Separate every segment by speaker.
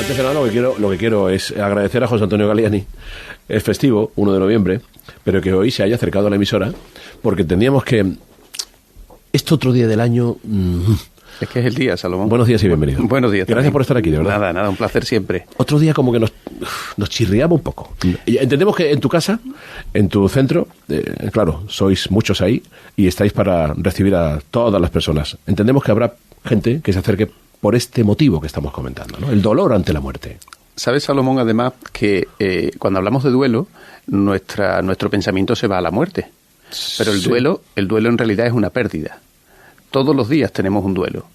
Speaker 1: Antes de nada, lo que quiero es agradecer a José Antonio Galiani. Es festivo, 1 de noviembre, pero que hoy se haya acercado a la emisora, porque entendíamos que este otro día del año...
Speaker 2: Es que es el día, Salomón.
Speaker 1: Buenos días y bienvenido.
Speaker 2: Buenos días.
Speaker 1: Gracias
Speaker 2: también
Speaker 1: por estar aquí, de verdad.
Speaker 2: Nada, un placer siempre.
Speaker 1: Otro día como que nos chirriaba un poco. Entendemos que en tu casa, en tu centro, claro, sois muchos ahí y estáis para recibir a todas las personas. Entendemos que habrá gente que se acerque por este motivo que estamos comentando, ¿no? El dolor ante la muerte.
Speaker 2: ¿Sabes, Salomón, además, que cuando hablamos de duelo, nuestro pensamiento se va a la muerte? Pero el duelo en realidad es una pérdida. Todos los días tenemos un duelo.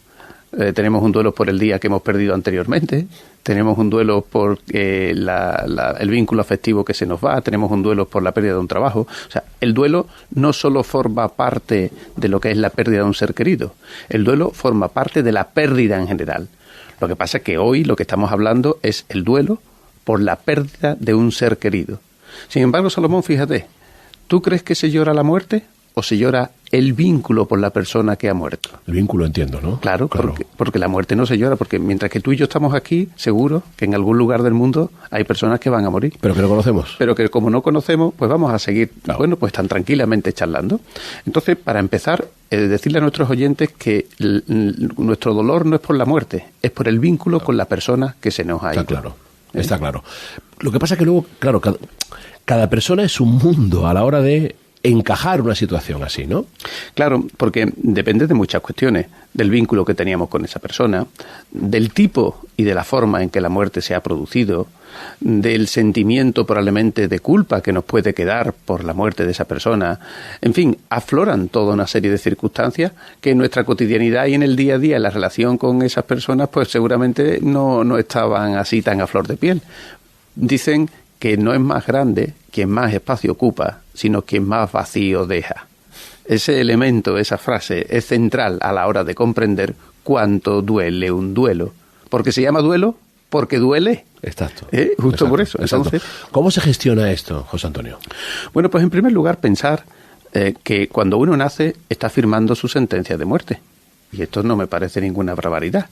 Speaker 2: Tenemos un duelo por el día que hemos perdido anteriormente, tenemos un duelo por el vínculo afectivo que se nos va, tenemos un duelo por la pérdida de un trabajo. O sea, el duelo no solo forma parte de lo que es la pérdida de un ser querido, el duelo forma parte de la pérdida en general. Lo que pasa es que hoy lo que estamos hablando es el duelo por la pérdida de un ser querido. Sin embargo, Salomón, fíjate, ¿tú crees que se llora la muerte o se llora el vínculo por la persona que ha muerto?
Speaker 1: El vínculo, entiendo, ¿no?
Speaker 2: Claro. Porque la muerte no se llora, porque mientras que tú y yo estamos aquí, seguro que en algún lugar del mundo hay personas que van a morir.
Speaker 1: Pero que no conocemos.
Speaker 2: Pero que como no conocemos, pues vamos a seguir, pues tan tranquilamente charlando. Entonces, para empezar, decirle a nuestros oyentes que nuestro dolor no es por la muerte, es por el vínculo con la persona que se nos ha ido.
Speaker 1: Está claro. Lo que pasa es que luego, claro, cada persona es un mundo a la hora de encajar una situación así, ¿no?
Speaker 2: Claro, porque depende de muchas cuestiones, del vínculo que teníamos con esa persona, del tipo y de la forma en que la muerte se ha producido, del sentimiento probablemente de culpa que nos puede quedar por la muerte de esa persona. En fin, afloran toda una serie de circunstancias que en nuestra cotidianidad y en el día a día, en la relación con esas personas, pues seguramente no estaban así tan a flor de piel. Dicen que no es más grande quien más espacio ocupa, sino quien más vacío deja. Ese elemento, esa frase, es central a la hora de comprender cuánto duele un duelo. ¿Por qué se llama duelo? Porque duele.
Speaker 1: Exacto.
Speaker 2: Justo por eso. Entonces,
Speaker 1: ¿cómo se gestiona esto, José Antonio?
Speaker 2: Bueno, pues en primer lugar pensar que cuando uno nace está firmando su sentencia de muerte. Y esto no me parece ninguna barbaridad.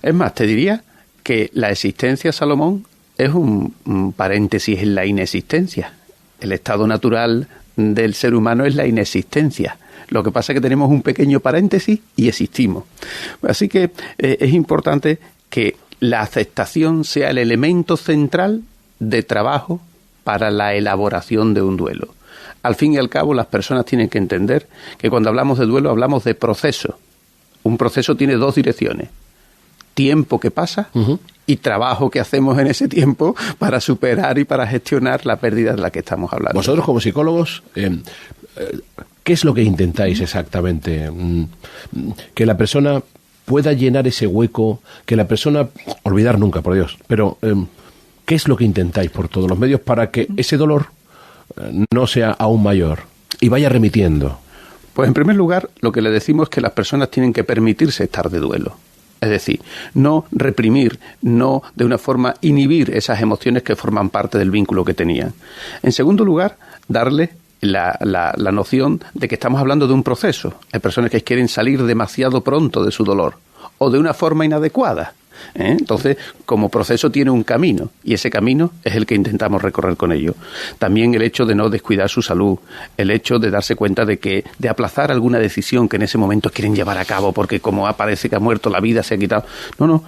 Speaker 2: Es más, te diría que la existencia, Salomón, es un paréntesis en la inexistencia. El estado natural del ser humano es la inexistencia. Lo que pasa es que tenemos un pequeño paréntesis y existimos. Así que es importante que la aceptación sea el elemento central de trabajo para la elaboración de un duelo. Al fin y al cabo, las personas tienen que entender que cuando hablamos de duelo hablamos de proceso. Un proceso tiene dos direcciones: tiempo que pasa y trabajo que hacemos en ese tiempo para superar y para gestionar la pérdida de la que estamos hablando.
Speaker 1: Vosotros, como psicólogos, ¿qué es lo que intentáis exactamente? Que la persona pueda llenar ese hueco, que la persona... Olvidar nunca, por Dios, pero ¿qué es lo que intentáis por todos los medios para que ese dolor no sea aún mayor y vaya remitiendo?
Speaker 2: Pues en primer lugar, lo que le decimos es que las personas tienen que permitirse estar de duelo. Es decir, no reprimir, no de una forma inhibir esas emociones que forman parte del vínculo que tenían. En segundo lugar, darle la noción de que estamos hablando de un proceso. Hay personas que quieren salir demasiado pronto de su dolor o de una forma inadecuada. Entonces, como proceso tiene un camino, y ese camino es el que intentamos recorrer con ello. También el hecho de no descuidar su salud, el hecho de darse cuenta de aplazar alguna decisión que en ese momento quieren llevar a cabo porque como parece que ha muerto, la vida se ha quitado. No.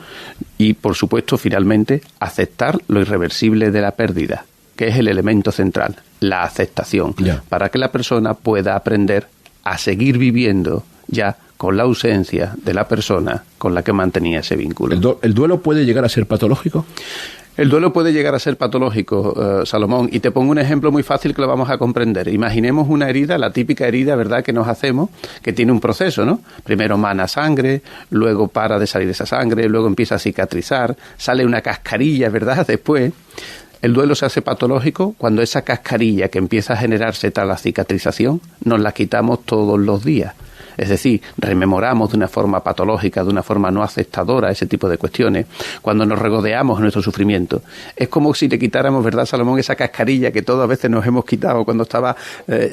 Speaker 2: Y por supuesto, finalmente, aceptar lo irreversible de la pérdida, que es el elemento central, la aceptación, para que la persona pueda aprender a seguir viviendo ya con la ausencia de la persona con la que mantenía ese vínculo.
Speaker 1: ¿El duelo puede llegar a ser patológico?
Speaker 2: El duelo puede llegar a ser patológico, Salomón, y te pongo un ejemplo muy fácil que lo vamos a comprender. Imaginemos una herida, la típica herida, ¿verdad?, que nos hacemos, que tiene un proceso, ¿no? Primero mana sangre, luego para de salir esa sangre, luego empieza a cicatrizar, sale una cascarilla, ¿verdad?, después. El duelo se hace patológico cuando esa cascarilla que empieza a generarse tras la cicatrización nos la quitamos todos los días. Es decir, rememoramos de una forma patológica, de una forma no aceptadora ese tipo de cuestiones, cuando nos regodeamos en nuestro sufrimiento. Es como si le quitáramos, ¿verdad, Salomón?, esa cascarilla que todas veces nos hemos quitado cuando estaba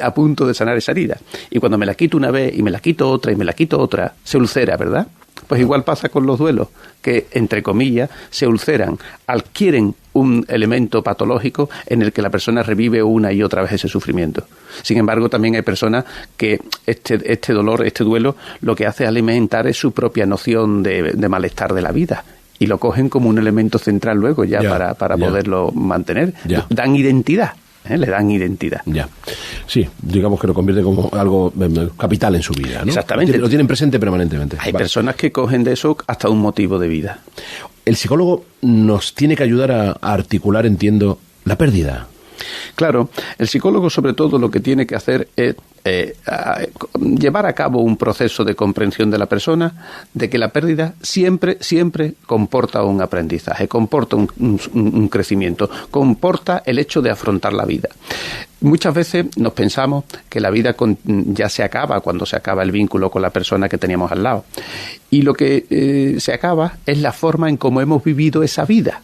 Speaker 2: a punto de sanar esa herida. Y cuando me la quito una vez y me la quito otra y me la quito otra, se ulcera, ¿verdad? Pues igual pasa con los duelos, que, entre comillas, se ulceran, adquieren un elemento patológico en el que la persona revive una y otra vez ese sufrimiento. Sin embargo, también hay personas que este dolor, este duelo, lo que hace alimentar es su propia noción de malestar de la vida. Y lo cogen como un elemento central luego ya para poderlo mantener. Dan identidad. Le dan identidad.
Speaker 1: Ya. Sí, digamos que lo convierte como algo capital en su vida, ¿no?
Speaker 2: Exactamente.
Speaker 1: Lo tienen presente permanentemente.
Speaker 2: Hay personas que cogen de eso hasta un motivo de vida.
Speaker 1: El psicólogo nos tiene que ayudar a articular, entiendo, la pérdida.
Speaker 2: Claro, el psicólogo sobre todo lo que tiene que hacer es llevar a cabo un proceso de comprensión de la persona, de que la pérdida siempre comporta un aprendizaje, comporta un crecimiento, comporta el hecho de afrontar la vida. Muchas veces nos pensamos que la vida ya se acaba cuando se acaba el vínculo con la persona que teníamos al lado. Y lo que se acaba es la forma en cómo hemos vivido esa vida,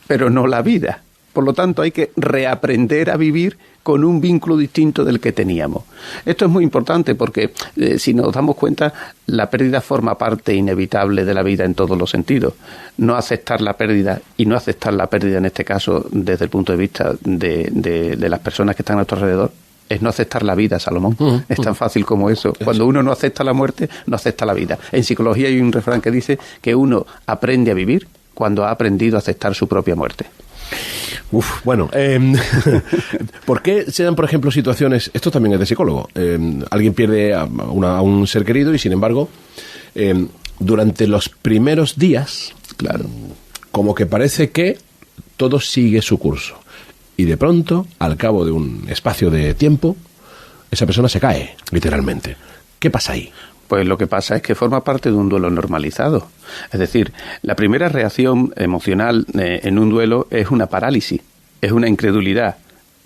Speaker 2: pero no la vida. Por lo tanto, hay que reaprender a vivir con un vínculo distinto del que teníamos. Esto es muy importante porque, si nos damos cuenta, la pérdida forma parte inevitable de la vida en todos los sentidos. No aceptar la pérdida, y no aceptar la pérdida en este caso desde el punto de vista de las personas que están a nuestro alrededor, es no aceptar la vida, Salomón. Es tan fácil como eso. Cuando uno no acepta la muerte, no acepta la vida. En psicología hay un refrán que dice que uno aprende a vivir cuando ha aprendido a aceptar su propia muerte.
Speaker 1: Bueno, ¿por qué se dan, por ejemplo, situaciones, esto también es de psicólogo, alguien pierde a un ser querido y, sin embargo, durante los primeros días, claro, como que parece que todo sigue su curso, y de pronto, al cabo de un espacio de tiempo, esa persona se cae, literalmente. ¿Qué pasa ahí?
Speaker 2: Pues lo que pasa es que forma parte de un duelo normalizado. Es decir, la primera reacción emocional en un duelo es una parálisis, es una incredulidad,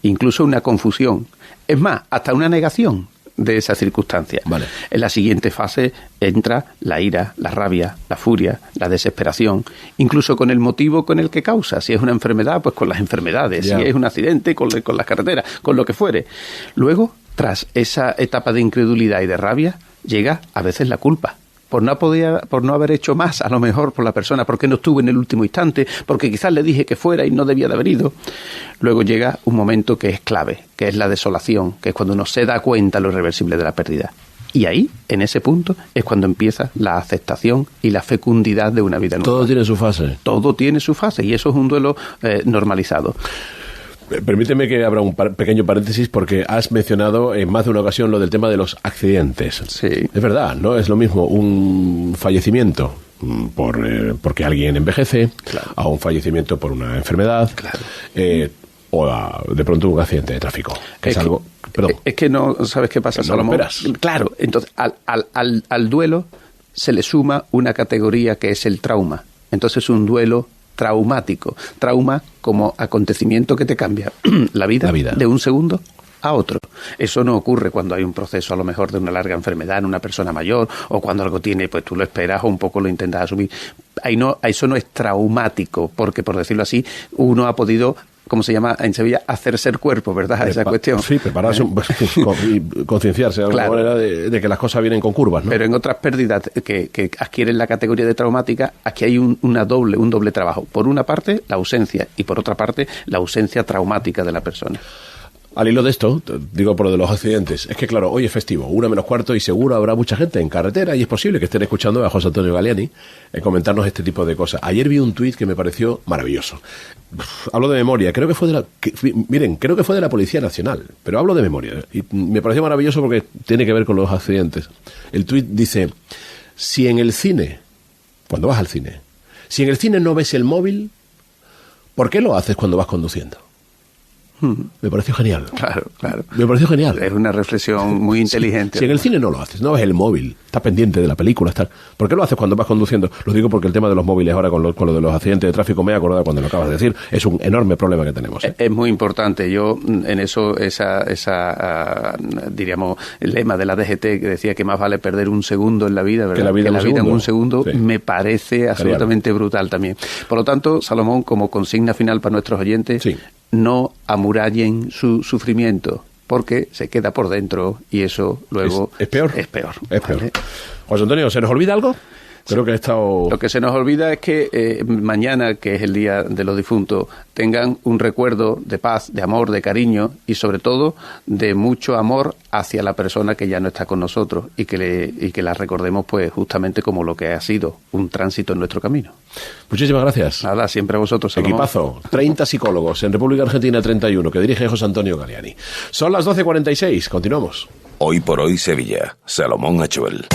Speaker 2: incluso una confusión. Es más, hasta una negación de esa circunstancia.
Speaker 1: Vale.
Speaker 2: En la siguiente fase entra la ira, la rabia, la furia, la desesperación, incluso con el motivo con el que causa. Si es una enfermedad, pues con las enfermedades. Si es un accidente, con las carreteras, con lo que fuere. Luego, tras esa etapa de incredulidad y de rabia, llega a veces la culpa, por no haber hecho más, a lo mejor por la persona, porque no estuve en el último instante, porque quizás le dije que fuera y no debía de haber ido. Luego llega un momento que es clave, que es la desolación, que es cuando uno se da cuenta de lo irreversible de la pérdida. Y ahí, en ese punto, es cuando empieza la aceptación y la fecundidad de una vida nueva.
Speaker 1: Todo tiene su fase.
Speaker 2: Todo tiene su fase, y eso es un duelo normalizado.
Speaker 1: Permíteme que abra un pequeño paréntesis, porque has mencionado en más de una ocasión lo del tema de los accidentes.
Speaker 2: Sí.
Speaker 1: Es verdad, no es lo mismo un fallecimiento porque alguien envejece, claro, a un fallecimiento por una enfermedad, claro, o de pronto un accidente de tráfico, que es algo... Perdón.
Speaker 2: Es que no, ¿sabes qué pasa, Salomón? Claro, entonces al duelo se le suma una categoría que es el trauma. Entonces un duelo traumático. Trauma como acontecimiento que te cambia la vida de un segundo a otro. Eso no ocurre cuando hay un proceso a lo mejor de una larga enfermedad en una persona mayor, o cuando algo tiene, pues tú lo esperas o un poco lo intentas asumir. Eso no es traumático, porque, por decirlo así, uno ha podido, como se llama en Sevilla, hacerse el cuerpo, ¿verdad? Esa cuestión.
Speaker 1: Sí, prepararse y concienciarse de alguna manera de que las cosas vienen con curvas, ¿no?
Speaker 2: Pero en otras pérdidas que adquieren la categoría de traumática, aquí hay un doble trabajo. Por una parte, la ausencia, y por otra parte, la ausencia traumática de la persona.
Speaker 1: Al hilo de esto, digo por lo de los accidentes, es que claro, hoy es festivo, 1:45, y seguro habrá mucha gente en carretera, y es posible que estén escuchando a José Antonio Galiani comentarnos este tipo de cosas. Ayer vi un tuit que me pareció maravilloso. Hablo de memoria, creo que fue de la Policía Nacional, pero hablo de memoria, y me pareció maravilloso porque tiene que ver con los accidentes. El tuit dice: si en el cine, cuando vas al cine, si en el cine no ves el móvil, ¿por qué lo haces cuando vas conduciendo? Me pareció genial.
Speaker 2: Claro.
Speaker 1: Me pareció genial.
Speaker 2: Es una reflexión muy inteligente.
Speaker 1: Si en el cine no lo haces, no ves el móvil, estás pendiente de la película, ¿por qué lo haces cuando vas conduciendo? Lo digo porque el tema de los móviles ahora con lo de los accidentes de tráfico, me he acordado cuando lo acabas de decir, es un enorme problema que tenemos.
Speaker 2: Es muy importante. Yo en eso, diríamos, el lema de la DGT que decía que más vale perder un segundo en la vida, ¿verdad?
Speaker 1: Que la vida en un segundo,
Speaker 2: sí, me parece absolutamente brutal también. Por lo tanto, Salomón, como consigna final para nuestros oyentes, sí, no amurallen su sufrimiento, porque se queda por dentro y eso luego
Speaker 1: es peor.
Speaker 2: Es peor.
Speaker 1: José Antonio, ¿se nos olvida algo? Creo que ha estado...
Speaker 2: Lo que se nos olvida es que mañana, que es el Día de los Difuntos, tengan un recuerdo de paz, de amor, de cariño y sobre todo de mucho amor hacia la persona que ya no está con nosotros y que la recordemos pues justamente como lo que ha sido un tránsito en nuestro camino.
Speaker 1: Muchísimas gracias.
Speaker 2: Nada, siempre a vosotros, Salomón.
Speaker 1: Equipazo, 30 psicólogos en República Argentina 31, que dirige José Antonio Galiani. Son las 12:46, continuamos.
Speaker 3: Hoy por hoy Sevilla, Salomón Achuel.